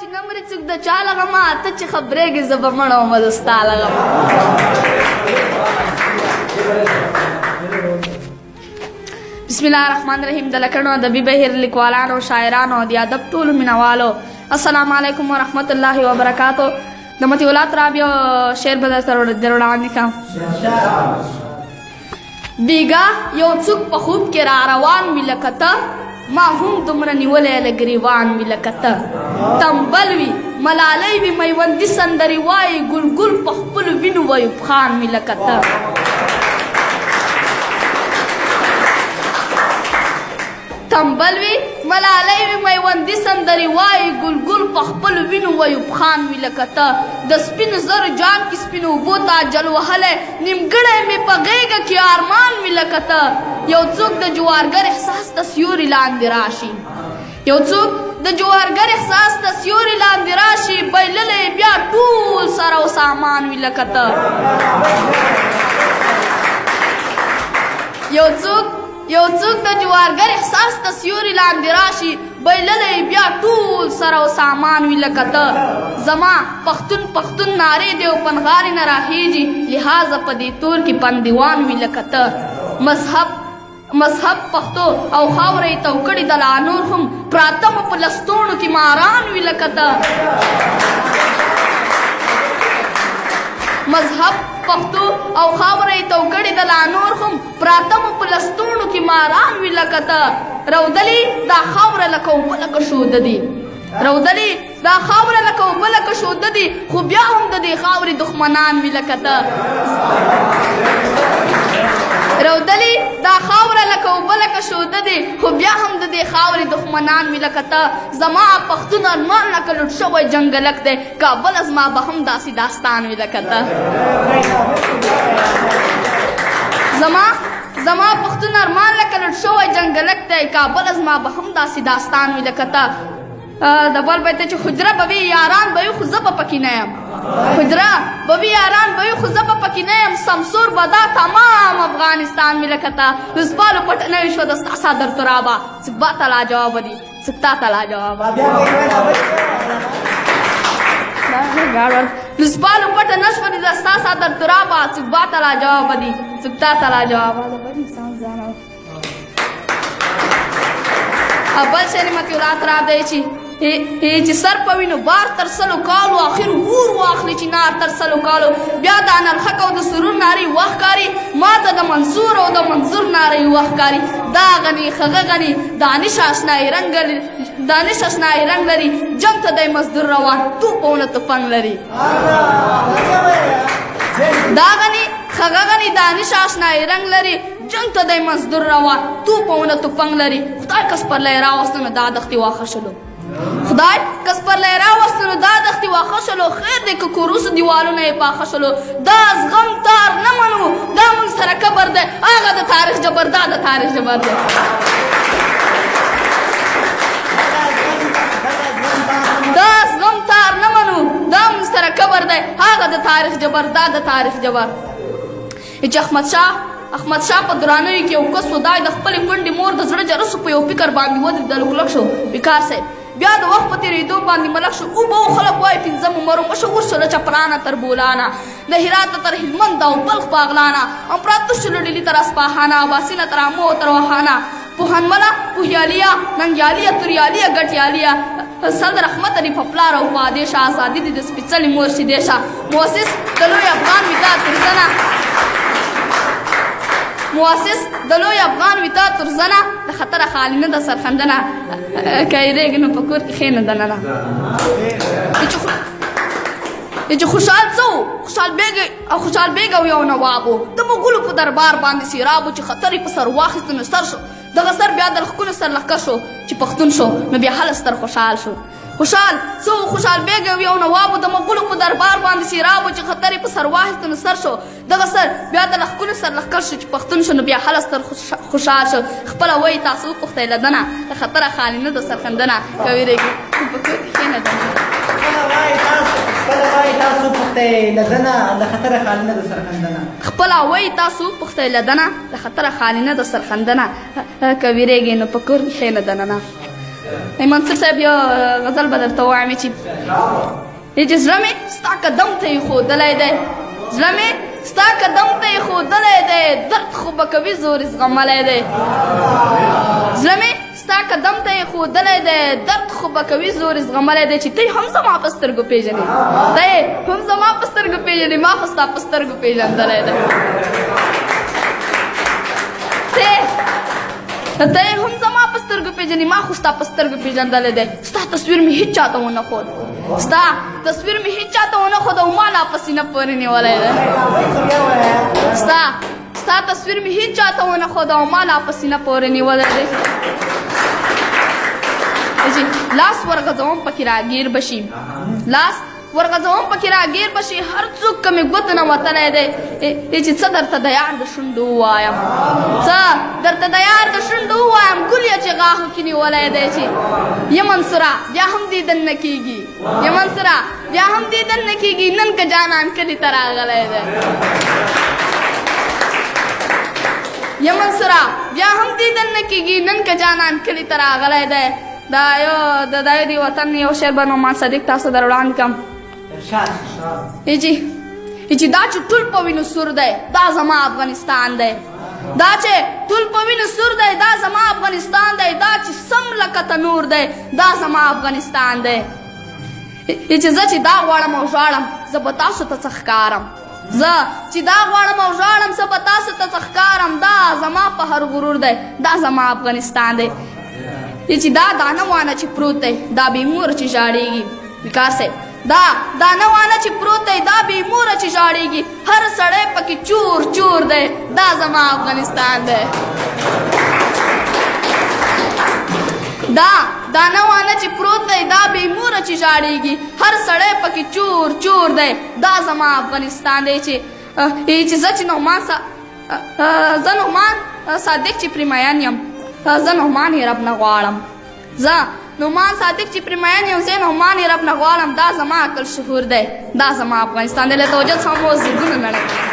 چې نه مري څوک د چا له غمه ته چې خبرېږې زه به مړه ومه د ستا له غمه. بسم الله الرحمن الرحیم. د لکڼو ادبي بهیر لیکوالانو شاعرانو د ادب ټولو مینوالو السلام علیکم ورحمت الله وبرکاتو. د مطیع الله ترابي یو شعر به درته در وړاندې کړم. بیګا یو څوک په خوب کې را روان وي لکه ته، ما هم دومره نیولی له ګریوان وي لکه ته. تنبل وي ملالۍ وي میوندي سندرې وایي، ګلګل په خپلو وینو ویوب خان وي لکه ته. تنبل وي ملالۍ وي میوندي سندرې وایي، ګلګل په خپلو وینو ویوب خان وي لکه ته. د سپینو زرو جام کې سپینو اوبو ته جل وهلی، نیمګړی مې په غېږه کې ارمان وي لکه ته. یو څوک د جوارګر احساس ته سیوري لاندې راشي، یو څوک د جوارګر احساس ته سیوري لاندې راشي، بایللی بیا ټول سره او سامان وي لکه ته. یو څوک د جوارګر احساس ته سیوري لاندې راشي، بایللی بیا ټول سره او سامان وي لکه ته. زما پښتون پښتون نارې دی او پنغارې نه راخیږي، لحاظه په دې تور کې پندیوان وي لکه ته. مذهب پښتو او خاوره یې توکړې د لا نور هم، پراته مو په لستوڼو کې ماران وي لکه ته. مذهب پښتو او خاوره یې توکړې د لا نور هم، پراته مو په لستوڼو کې ماران وي لکه ته. رودلې دا خاوره لکه اوبه لکه شوده دي، رودلې دا خاوره لکه اوبه لکه شوده دي، خو بیا هم د دې خاورې دښمنان وي لکه ته. رودلې دا خاوره لکه اوبه لکه شوده دي، خو بیا هم د دې خاورې دښمنان وي لکه ته. زما پښتون ارمان لکه لوټ شوی جنګلک دی، کابل زما به هم داسې داستان وي لکه ته. زما پښتون ارمان لکه لوټ شوی جنګلک دی، کابل زما به هم داسې داستان وي لکه ته. د بل بیت چې حجره به وي یاران به وي خو زه به پکې نه یم، حجره به وي یاران به وي خو زه به پکې نه یم، سمسور به دا تمام افغانستان مې لکه ته. لوسپالو پټ نه وي شو د ستا صدر ترابه، څوک به ته لا جوابه دي څوک تا ته لا جوابه. لوسپالو پټه نه شوه د ستا صدر ترابه، څوک به ته لا جوابه دي څوک تا ته لا جوابه. بل شعر مطیع الله تراب دی چې سر په وینو بار تر سلو کالو، آخر اور واخلي چې نار تر سلو کالو، بیا د انالحق او د سرور نارې وخت کاري، ما ته د منصور او د منظور نارې وخت کاري. دا غني خغه غني دانش اشنایي رنګ لري، جنګ ته دی مزدور روان، توپونه تفنګ لري. دا غني خغه غني دانش اشنایي رنګ لري، جنګ ته دی مزدور روان، توپونه تفنګ لري. خدای کس پر لی راوستو نو دا دښتې واښه شلو، خدای کس پر لی راوستو نو دا دښتې واښه شلو، خیر دی که کوروسو دیوالونه یې پاخه شلو. دا زغم تار نه منو، دا موږ سره کبر دی، هغه د تاریخ جبر، دا د تاریخ جبر دی. دا زغم تار نه منو، دا موږ سره کبر دی، هغه د تاریخ جبر، دا د تاریخ جبر. چې احمد شاه په درانیو کې یو کس و، دا د خپلې کونډې مور د زړه جرسو په یو فکر باندې ودرېدلو کلک شو. بیکار صاحب بیا د وخت په تېرېدو باندې ملک شو، اوبه و خلک وایي پنځم عمرو مشهور شو له چپرانه تر بولانه، د هراته تر هلمند او بلخ باغلانه، امپراتور شو له ډیلي تر اصفهانه، عباسینه تر امو تر وهانه، پوهنمله پوهیاليه ننګیاليه توریاليه ګټیاليه، صدر احمد علي په پلار او په آدېشه، ازادي دې د سپېڅلې مور شیدېشه، مؤسس د لوی افغان وطن ترزنه، مؤسس د لوی افغان وطن ترزنه، د خطره خالي نه د سرخندنه، که یېرېږي نو په کور کې کښېنه دننه. چې خوشحال څه و، خوشحال بیګ او یو نواب و، د مغولو په دربار باندې سیراب و، چې خطر یې په سر واخیستو نو ستر شو، دغه سر بیا د لښکرو سر لښکر شو، چې پښتون شو نو بیا هله ستر خوشحال شو. خوشحال څه و، خوشحال بیګ او یو نواب و، د مغولو په دربار باندې سیراب و، چې خطر یې په سر واخیستو نو ستر شو، دغه سر بیا د لښکرو سر لښکر شو، چې پښتون شو نو بیا هله ستر خوشحال شو. خپله وایي تاسو وپوښتئ له دنه، د خطره خالي نه د سرخندنه، که وېرېږي په کور کې کښېنه دننه. خپله وایي تاسو وپوښتئ له دنه، د خطره خالي نه د سرخندنه، خپله وایي تاسو وپوښتئ له دنه، د خطره خالي نه د سرخندنه، که وېرېږي نو په کور کې کښېنه دننه. منصور صاحب یو غزل به درته ووایم چې زړه مې ستا قدم ته ایښودلی دی زړه مې ستا قدم ته ایښودلی دی درد خو به کوي زور زغملی دی زړه مې ستا قدم ته ایښودلی دی درد خو به کوي زور زغملی دی چې ته هم زما په سترګو پېژنې ته هم زما په سترګو پېژنې ما خو ستا په سترګو پېژندلی دی ته هم زما په سترګو پېژنې ما خو ستا په سترګو پېژندلی دی ستا تصویر مې هېڅ چاته ونه ښود ستا تصویر مې هېڅ چاته ونه ښود او ما لا په سینه پورې نیولی دی ستا تصویر مې هېڅ چاته ونه ښود او ما لا په سینه پورې نیولی دی لاس ورغځوم پکې راګیر بشي لاس ورغځوم پکې راګیر بشي هر څوک که مې ګوت نه وتلی دی چې څه درته د یار د شونډو ووایم څه درته د یار د شونډو ووایم ګل یې چې غاښو کې نیولی دی چې یا منصوره بیا هم دیدن نه کېږي یا منصوره بیا هم دیدن نه کېږي نن که جانان کلي ته راغلی دی یا منصوره بیا هم دیدن نه کېږي نن که جانان کلي ته راغلی دی دا یو د دې وطن یو شعر به نعمان صدیق تاسو در وړاندې کړم چې دا چې ټول په وینو سور دی دا زما افغانستان دی دا چې ټول په وینو سور دی دا زما افغانستان دی دا چې سم لکه تنور دی دا زما افغانستان دی چې زه چې دا غواړم او ژاړم زه به تاسو ته څه ښکارم زه چې دا غواړم او ژاړم زه به تاسو ته څه ښکارم دا زما په هر غرور دی دا زما افغانستان دی چې دا دانه وانه چې پروت دی دا بې موره چې ژاړېږي وقار صاحب دا دانه وانه چې پروت دی دا بې موره چې ژاړېږي هر سړی پکې چور چور دی دا زما افغانستان دی دا دانه وانه چې پروت دی دا بې موره چې ژاړېږي هر سړی پکې چور چور دی دا زما افغانستان دی چې زه چې نعمان صادق چې پرې مین یم زه نعمان یې رب نه غواړم زه نعمان صادق چې پرې مین یم زه نعمان یې رب نه غواړم دا زما عقل شهور دی دا زما افغانستان دی له توجه څخه مو زیږون نړۍ